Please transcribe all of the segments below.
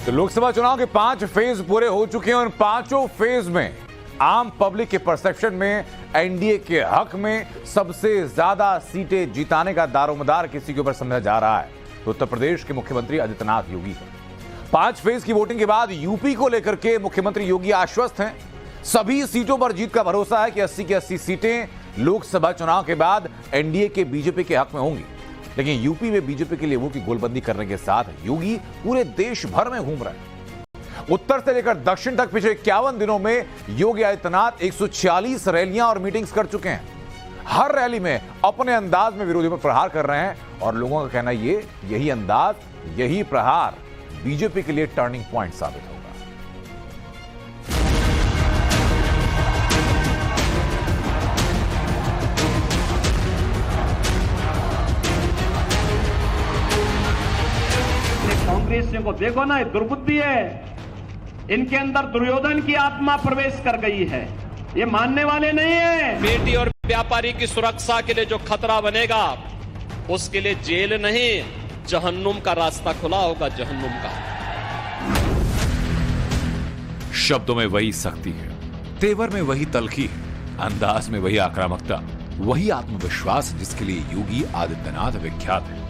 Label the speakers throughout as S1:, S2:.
S1: तो लोकसभा चुनाव के 5 फेज पूरे हो चुके हैं और पांचों फेज में आम पब्लिक के परसेप्शन में एनडीए के हक में सबसे ज्यादा सीटें जिताने का दारोमदार किसी के ऊपर समझा जा रहा है तो उत्तर प्रदेश के मुख्यमंत्री आदित्यनाथ योगी है। 5 फेज की वोटिंग के बाद यूपी को लेकर के मुख्यमंत्री योगी आश्वस्त हैं। सभी सीटों पर जीत का भरोसा है कि 80 की 80 सीटें लोकसभा चुनाव के बाद एनडीए के बीजेपी के हक में होंगी। लेकिन यूपी में बीजेपी के लिए वोट की गोलबंदी करने के साथ योगी पूरे देश भर में घूम रहे हैं। उत्तर से लेकर दक्षिण तक पिछले 51 दिनों में योगी आदित्यनाथ 146 रैलियां और मीटिंग्स कर चुके हैं। हर रैली में अपने अंदाज में विरोधियों पर प्रहार कर रहे हैं और लोगों का कहना यही अंदाज, यही प्रहार बीजेपी के लिए टर्निंग पॉइंट साबित होगा।
S2: कांग्रेसियों को देखो ना, दुर्बुद्धि है, इनके अंदर दुर्योधन की आत्मा प्रवेश कर गई है, ये मानने वाले नहीं है।
S3: बेटी और व्यापारी की सुरक्षा के लिए जो खतरा बनेगा उसके लिए जेल नहीं, जहन्नुम का रास्ता खुला होगा, जहन्नुम का।
S1: शब्दों में वही शक्ति है, तेवर में वही तल्खी है, अंदाज में वही आक्रामकता, वही आत्मविश्वास जिसके लिए योगी आदित्यनाथ विख्यात है।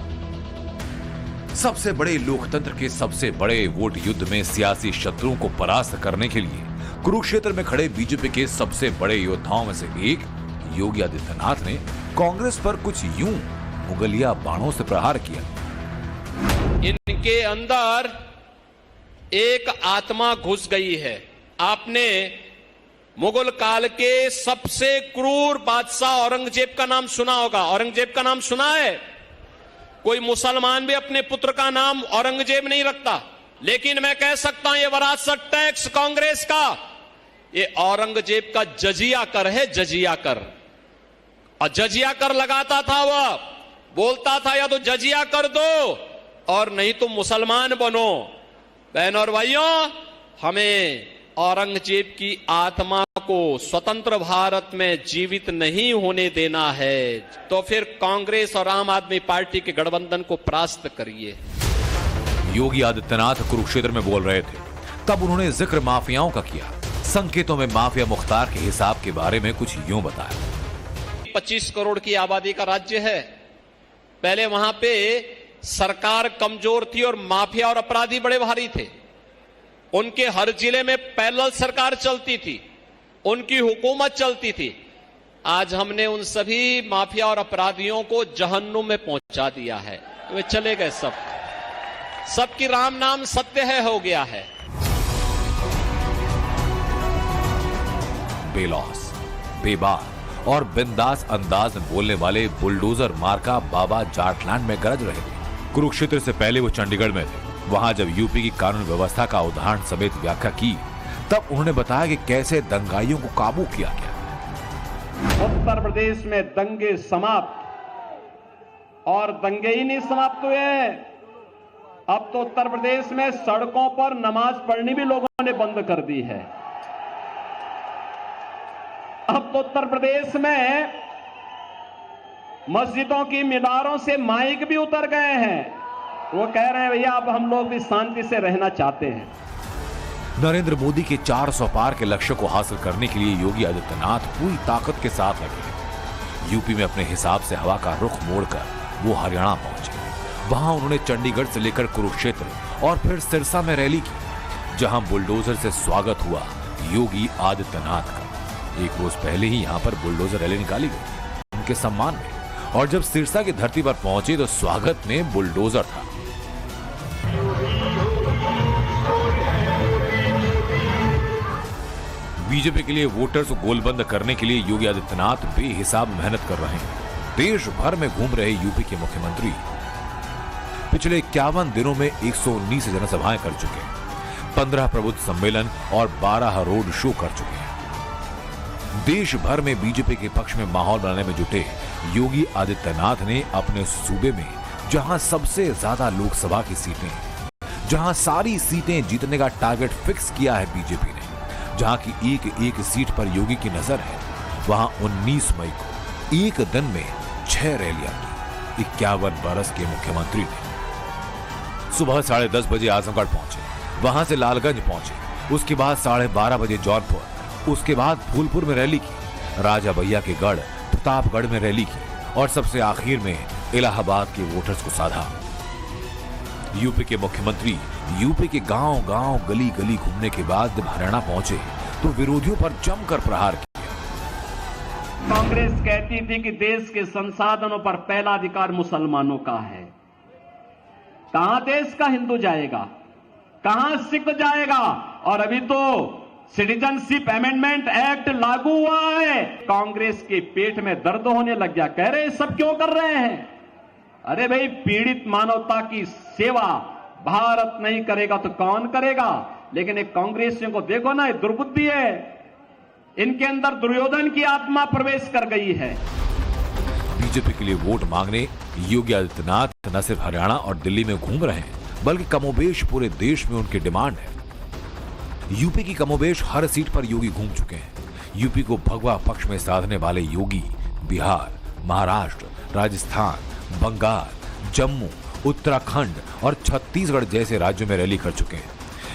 S1: सबसे बड़े लोकतंत्र के सबसे बड़े वोट युद्ध में सियासी शत्रुओं को परास्त करने के लिए कुरुक्षेत्र में खड़े बीजेपी के सबसे बड़े योद्धाओं में से एक योगी आदित्यनाथ ने कांग्रेस पर कुछ यूं मुगलिया बाणों से प्रहार किया।
S3: इनके अंदर एक आत्मा घुस गई है। आपने मुगल काल के सबसे क्रूर बादशाह औरंगजेब का नाम सुना होगा। औरंगजेब का नाम सुना है? कोई मुसलमान भी अपने पुत्र का नाम औरंगजेब नहीं रखता, लेकिन मैं कह सकता हूं ये विरासत टैक्स कांग्रेस का, ये औरंगजेब का जजिया कर है, जजिया कर। और जजिया कर लगाता था, वह बोलता था या तो जजिया कर दो और नहीं तो मुसलमान बनो। बहनों और भाइयों, हमें औरंगजेब की आत्मा को स्वतंत्र भारत में जीवित नहीं होने देना है। तो फिर कांग्रेस और आम आदमी पार्टी के गठबंधन को परास्त करिए।
S1: योगी आदित्यनाथ कुरुक्षेत्र में बोल रहे थे, तब उन्होंने जिक्र माफियाओं का किया। संकेतों में माफिया मुख्तार के हिसाब के बारे में कुछ यूं बताया।
S3: 25 करोड़ की आबादी का राज्य है। पहले वहां पे सरकार कमजोर थी और माफिया और अपराधी बड़े भारी थे। उनके हर जिले में पैरेलल सरकार चलती थी, उनकी हुकूमत चलती थी। आज हमने उन सभी माफिया और अपराधियों को जहन्नुम में पहुंचा दिया है। वे चले गए, सबकी राम नाम सत्य है हो गया है।
S1: बेलौस, बेबाक और बिंदास अंदाज में बोलने वाले बुलडोजर मार्का बाबा जाटलैंड में गरज रहे थे। कुरुक्षेत्र से पहले वो चंडीगढ़ में थे। वहां जब यूपी की कानून व्यवस्था का उदाहरण समेत व्याख्या की, तब उन्होंने बताया कि कैसे दंगाइयों को काबू किया गया।
S2: उत्तर प्रदेश में दंगे समाप्त, और दंगे ही नहीं समाप्त हुए, अब तो उत्तर प्रदेश में सड़कों पर नमाज पढ़नी भी लोगों ने बंद कर दी है। अब तो उत्तर प्रदेश में मस्जिदों की मीनारों से माइक भी उतर गए हैं। वो कह रहे हैं भैया अब हम लोग भी शांति से रहना चाहते हैं।
S1: नरेंद्र मोदी के 400 पार के लक्ष्य को हासिल करने के लिए योगी आदित्यनाथ पूरी ताकत के साथ लगे। यूपी में अपने हिसाब से हवा का रुख मोड़कर वो हरियाणा पहुंचे। वहां उन्होंने चंडीगढ़ से लेकर कुरुक्षेत्र और फिर सिरसा में रैली की, जहां बुलडोजर से स्वागत हुआ योगी आदित्यनाथ का। एक रोज पहले ही यहां पर बुलडोजर रैली निकाली गई उनके सम्मान में, और जब सिरसा की धरती पर पहुंचे तो स्वागत में बुलडोजर था। बीजेपी के लिए वोटर्स को गोलबंद करने के लिए योगी आदित्यनाथ बेहिसाब मेहनत कर रहे हैं। देश भर में घूम रहे यूपी के मुख्यमंत्री पिछले 51 दिनों में 119 जनसभाएं कर चुके हैं, 15 प्रबुद्ध सम्मेलन और 12 रोड शो कर चुके हैं। देश भर में बीजेपी के पक्ष में माहौल बनाने में जुटे योगी आदित्यनाथ ने अपने सूबे में जहां सबसे ज्यादा लोकसभा की सीटें, जहां सारी सीटें जीतने का टारगेट फिक्स किया है बीजेपी ने, जहां की एक एक सीट पर योगी की नजर है, वहां 19 मई को एक दिन में 6 रैलियां की 51 बरस के मुख्यमंत्री ने। सुबह 10:30 बजे आजमगढ़ पहुंचे, वहां से लालगंज पहुंचे, उसके बाद 12:30 बजे जौनपुर, उसके बाद फूलपुर में रैली की, राजा भैया के गढ़ प्रतापगढ़ में रैली की और सबसे आखिर में इलाहाबाद के वोटर्स को साधा। यूपी के मुख्यमंत्री यूपी के गांव गांव गली गली घूमने के बाद जब हरियाणा पहुंचे तो विरोधियों पर जमकर प्रहार किया।
S2: कांग्रेस कहती थी कि देश के संसाधनों पर पहला अधिकार मुसलमानों का है। कहां देश का हिंदू जाएगा, कहां सिख जाएगा? और अभी तो सिटीजनशिप अमेंडमेंट एक्ट लागू हुआ है, कांग्रेस के पेट में दर्द होने लग गया। कह रहे सब क्यों कर रहे हैं? अरे भाई, पीड़ित मानवता की सेवा भारत नहीं करेगा तो कौन करेगा? लेकिन एक कांग्रेसियों को देखो ना, ये दुर्बुद्धि है, इनके अंदर दुर्योधन की आत्मा प्रवेश कर गई है।
S1: बीजेपी के लिए वोट मांगने योगी आदित्यनाथ न सिर्फ हरियाणा और दिल्ली में घूम रहे हैं, बल्कि कमोबेश पूरे देश में उनकी डिमांड है। यूपी की कमोबेश हर सीट पर योगी घूम चुके हैं। यूपी को भगवा पक्ष में साधने वाले योगी बिहार, महाराष्ट्र, राजस्थान, बंगाल, जम्मू, उत्तराखंड और छत्तीसगढ़ जैसे राज्यों में रैली कर चुके हैं।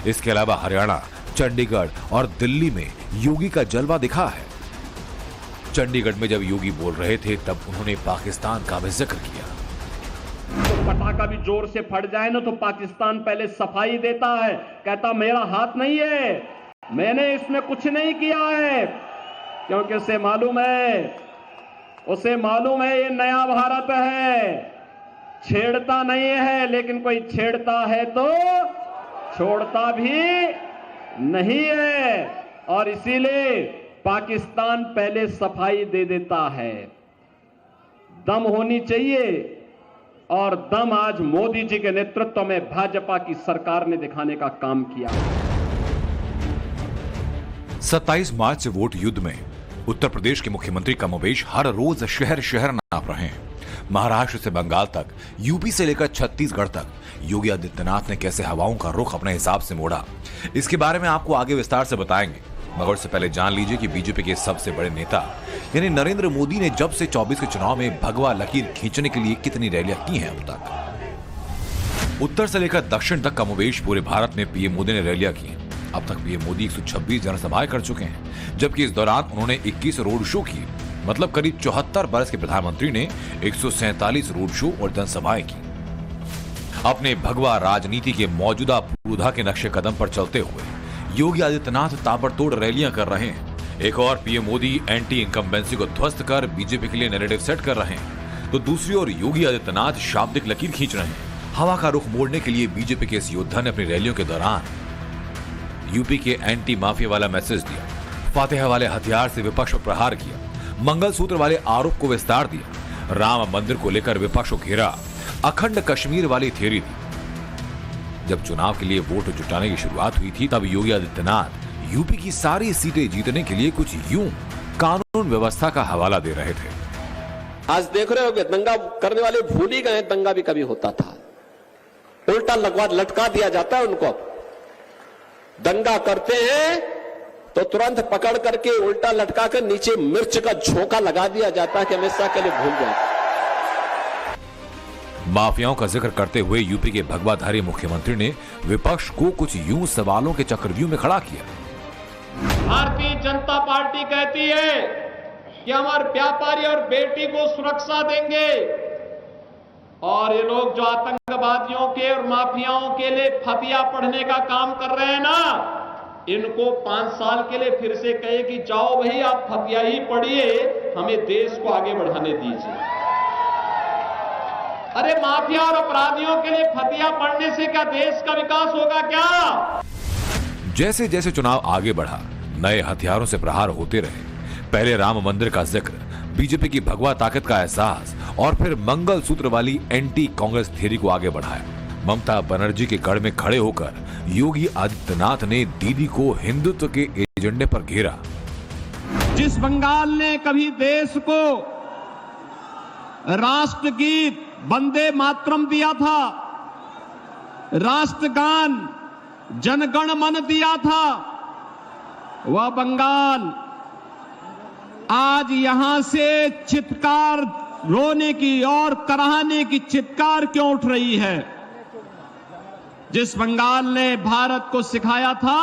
S1: इसके अलावा हरियाणा, चंडीगढ़ और दिल्ली में योगी का जलवा दिखा है। चंडीगढ़ में जब योगी बोल रहे थे तब उन्होंने पाकिस्तान का भी जिक्र किया।
S2: तो पटाखा भी जोर से फट जाए ना तो पाकिस्तान पहले सफाई देता है, कहता मेरा हाथ नहीं है, मैंने इसमें कुछ नहीं किया है, क्योंकि उसे मालूम है ये नया भारत है, छेड़ता नहीं है, लेकिन कोई छेड़ता है तो छोड़ता भी नहीं है। और इसीलिए पाकिस्तान पहले सफाई दे देता है। दम होनी चाहिए, और दम आज मोदी जी के नेतृत्व में भाजपा की सरकार ने दिखाने का काम किया।
S1: 27 मार्च से वोट युद्ध में उत्तर प्रदेश के मुख्यमंत्री कमोबेश हर रोज शहर शहर नाप रहे हैं। महाराष्ट्र से बंगाल तक, यूपी से लेकर छत्तीसगढ़ तक योगी आदित्यनाथ ने कैसे हवाओं का रुख अपने हिसाब से मोड़ा, इसके बारे में आपको आगे विस्तार से बताएंगे। मगर उससे पहले जान लीजिए कि बीजेपी के सबसे बड़े नेता यानी नरेंद्र मोदी ने जब से 24 के चुनाव में भगवा लकीर खींचने के लिए कितनी रैलियां की हैं अब तक। उत्तर से लेकर दक्षिण तक कमोबेश पूरे भारत में पीएम मोदी ने रैलियां की हैं। अब तक पीएम मोदी 126 जनसभाएं कर चुके हैं, जबकि इस दौरान उन्होंने 21 रोड शो किए। मतलब करीब 74 बरस के प्रधानमंत्री ने 147 रोड शो और जनसभाएं की। अपने भगवा राजनीति के मौजूदा पूर्वाधा के नक्शे कदम पर चलते हुए योगी आदित्यनाथ ताबड़तोड़ रैलियां कर रहे हैं। एक और पीएम मोदी एंटी इनकम्बेंसी को ध्वस्त कर बीजेपी के लिए नैरेटिव सेट कर रहे हैं, तो दूसरी ओर योगी आदित्यनाथ शाब्दिक लकीर खींच रहे हैं। हवा का रुख मोड़ने के लिए बीजेपी के इस योद्धा ने अपनी रैलियों के दौरान यूपी के एंटी माफिया वाला मैसेज दिया, फातेहा वाले हथियार से विपक्ष पर प्रहार किया, मंगलसूत्र वाले आरोप को विस्तार दिया, राम मंदिर को लेकर विपक्ष को घेरा, अखंड कश्मीर वाली थ्योरी दी। जब चुनाव के लिए वोट जुटाने की शुरुआत हुई थी तब योगी आदित्यनाथ यूपी की सारी सीटें जीतने के लिए कुछ यूं कानून व्यवस्था का हवाला दे रहे थे।
S4: आज देख रहे हो कि दंगा करने वाले भूल ही गए, दंगा भी कभी होता था। उल्टा लटका दिया जाता है उनको। दंगा करते हैं तो तुरंत पकड़ करके उल्टा लटका कर नीचे मिर्च का झोंका लगा दिया जाता है कि हमेशा के लिए भूल जाए।
S1: माफियाओं का जिक्र करते हुए यूपी के भगवाधारी मुख्यमंत्री ने विपक्ष को कुछ यूं सवालों के चक्रव्यूह में खड़ा किया।
S2: भारतीय जनता पार्टी कहती है कि हमारे व्यापारी और बेटी को सुरक्षा देंगे, और ये लोग जो आतंकवादियों के और माफियाओं के लिए फतिया पढ़ने का काम कर रहे हैं ना, इनको 5 साल के लिए फिर से कहे कि जाओ भाई आप फतिया ही पढ़िए, हमें देश को आगे बढ़ाने दीजिए। अरे माफिया और अपराधियों के लिए फतिया पढ़ने से क्या देश का विकास होगा क्या?
S1: जैसे जैसे चुनाव आगे बढ़ा, नए हथियारों से प्रहार होते रहे। पहले राम मंदिर का जिक्र, बीजेपी की भगवा ताकत का एहसास, और फिर मंगलसूत्र वाली एंटी कांग्रेस थ्योरी को आगे बढ़ाया। ममता बनर्जी के गढ़ में खड़े होकर योगी आदित्यनाथ ने दीदी को हिंदुत्व के एजेंडे पर घेरा।
S2: जिस बंगाल ने कभी देश को राष्ट्रगीत वंदे मातरम दिया था, राष्ट्रगान जनगण मन दिया था, वह बंगाल आज यहां से चित्कार रोने की और कराहने की चित्कार क्यों उठ रही है? जिस बंगाल ने भारत को सिखाया था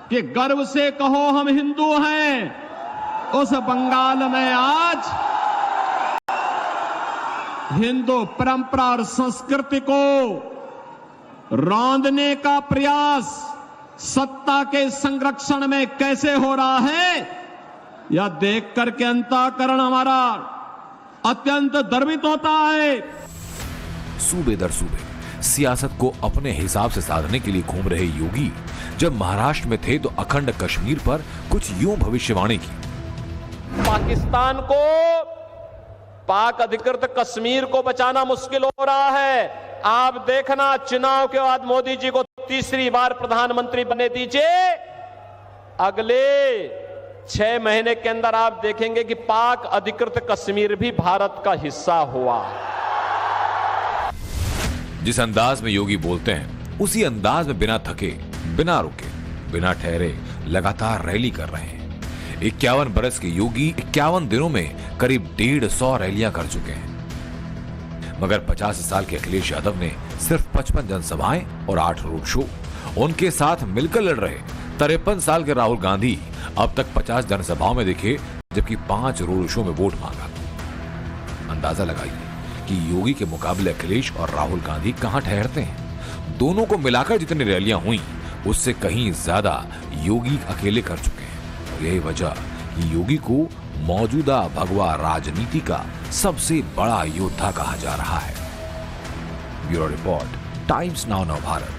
S2: कि गर्व से कहो हम हिंदू हैं, उस बंगाल में आज हिंदू परंपरा और संस्कृति को रौंदने का प्रयास सत्ता के संरक्षण में कैसे हो रहा है, यह देख करके अंतःकरण हमारा अत्यंत गर्वित होता है।
S1: सूबे दर सूबे सियासत को अपने हिसाब से साधने के लिए घूम रहे योगी जब महाराष्ट्र में थे तो अखंड कश्मीर पर कुछ यूं भविष्यवाणी की।
S3: पाकिस्तान को, पाक अधिकृत कश्मीर को बचाना मुश्किल हो रहा है। आप देखना, चुनाव के बाद मोदी जी को तीसरी बार प्रधानमंत्री बनने दीजिए, अगले 6 महीने के अंदर आप देखेंगे कि पाक अधिकृत कश्मीर भी भारत का हिस्सा हुआ।
S1: जिस अंदाज में योगी बोलते हैं उसी अंदाज में बिना थके, बिना रुके, बिना ठहरे लगातार रैली कर रहे हैं। 51 बरस के योगी 51 दिनों में करीब 150 रैलियां कर चुके हैं। मगर 85 साल के अखिलेश यादव ने सिर्फ 55 जनसभाएं और 8 रोड शो। उनके साथ मिलकर लड़ रहे 53 साल के राहुल गांधी अब तक 50 जनसभाओं में दिखे, जबकि 5 रोड शो में वोट मांगा। अंदाजा लगाइए कि योगी के मुकाबले अखिलेश और राहुल गांधी कहां ठहरते हैं। दोनों को मिलाकर जितनी रैलियां हुई उससे कहीं ज्यादा योगी अकेले कर चुके हैं। और यही वजह कि योगी को मौजूदा भगवा राजनीति का सबसे बड़ा योद्धा कहा जा रहा है। Bureau report, times now Bharat.